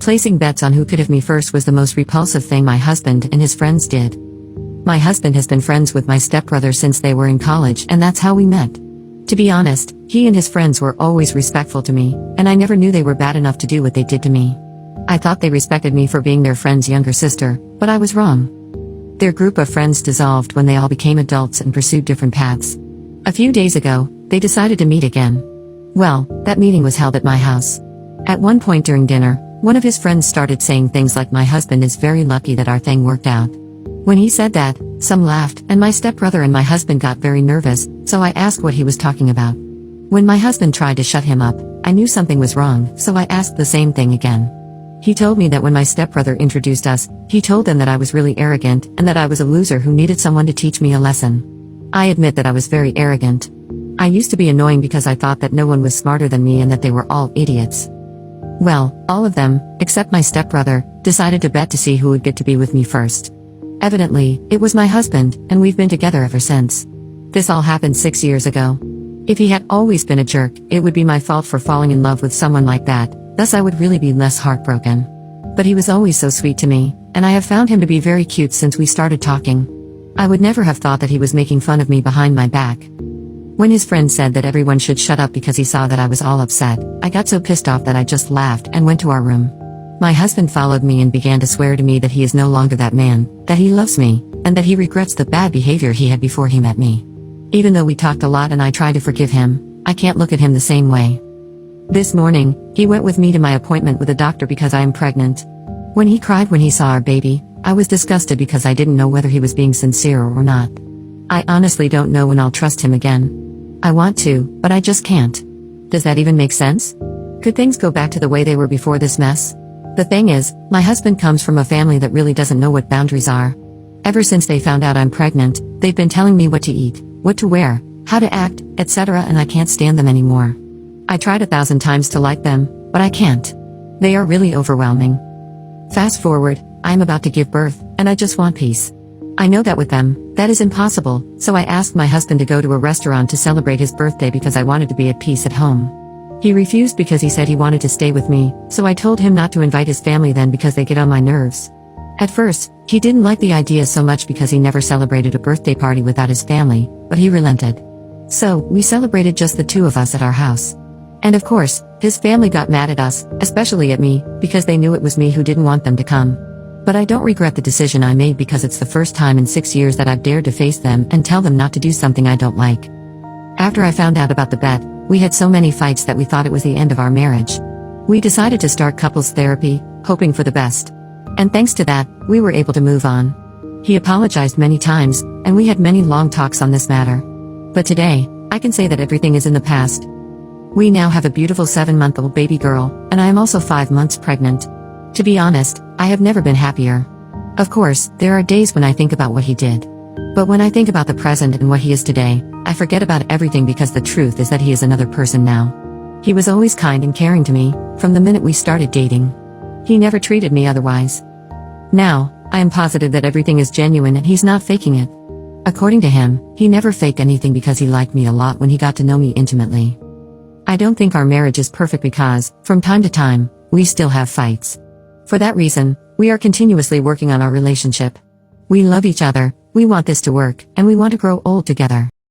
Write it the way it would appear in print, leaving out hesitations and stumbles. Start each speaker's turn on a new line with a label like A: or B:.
A: Placing bets on who could have me first was the most repulsive thing my husband and his friends did. My husband has been friends with my stepbrother since they were in college, and that's how we met. To be honest, he and his friends were always respectful to me, and I never knew they were bad enough to do what they did to me. I thought they respected me for being their friend's younger sister, but I was wrong. Their group of friends dissolved when they all became adults and pursued different paths. A few days ago, they decided to meet again. Well, that meeting was held at my house. At one point during dinner, one of his friends started saying things like, "My husband is very lucky that our thing worked out." When he said that, some laughed, and my stepbrother and my husband got very nervous, so I asked what he was talking about. When my husband tried to shut him up, I knew something was wrong, so I asked the same thing again. He told me that when my stepbrother introduced us, he told them that I was really arrogant and that I was a loser who needed someone to teach me a lesson. I admit that I was very arrogant. I used to be annoying because I thought that no one was smarter than me and that they were all idiots. Well, all of them, except my stepbrother, decided to bet to see who would get to be with me first. Evidently, it was my husband, and we've been together ever since. This all happened 6 years ago. If he had always been a jerk, it would be my fault for falling in love with someone like that, thus I would really be less heartbroken. But he was always so sweet to me, and I have found him to be very cute since we started talking. I would never have thought that he was making fun of me behind my back. When his friend said that everyone should shut up because he saw that I was all upset, I got so pissed off that I just laughed and went to our room. My husband followed me and began to swear to me that he is no longer that man, that he loves me, and that he regrets the bad behavior he had before he met me. Even though we talked a lot and I tried to forgive him, I can't look at him the same way. This morning, he went with me to my appointment with a doctor because I am pregnant. When he cried when he saw our baby, I was disgusted because I didn't know whether he was being sincere or not. I honestly don't know when I'll trust him again. I want to, but I just can't. Does that even make sense? Could things go back to the way they were before this mess? The thing is, my husband comes from a family that really doesn't know what boundaries are. Ever since they found out I'm pregnant, they've been telling me what to eat, what to wear, how to act, etc., and I can't stand them anymore. I tried 1,000 times to like them, but I can't. They are really overwhelming. Fast forward, I am about to give birth, and I just want peace. I know that with them, that is impossible, so I asked my husband to go to a restaurant to celebrate his birthday because I wanted to be at peace at home. He refused because he said he wanted to stay with me, so I told him not to invite his family then because they get on my nerves. At first, he didn't like the idea so much because he never celebrated a birthday party without his family, but he relented. So, we celebrated just the two of us at our house. And of course, his family got mad at us, especially at me, because they knew it was me who didn't want them to come. But I don't regret the decision I made because it's the first time in 6 years that I've dared to face them and tell them not to do something I don't like. After I found out about the bet, we had so many fights that we thought it was the end of our marriage. We decided to start couples therapy, hoping for the best. And thanks to that, we were able to move on. He apologized many times, and we had many long talks on this matter. But today, I can say that everything is in the past. We now have a beautiful 7-month-old baby girl, and I am also 5 months pregnant. To be honest, I have never been happier. Of course, there are days when I think about what he did. But when I think about the present and what he is today, I forget about everything because the truth is that he is another person now. He was always kind and caring to me, from the minute we started dating. He never treated me otherwise. Now, I am positive that everything is genuine and he's not faking it. According to him, he never faked anything because he liked me a lot when he got to know me intimately. I don't think our marriage is perfect because, from time to time, we still have fights. For that reason, we are continuously working on our relationship. We love each other, we want this to work, and we want to grow old together.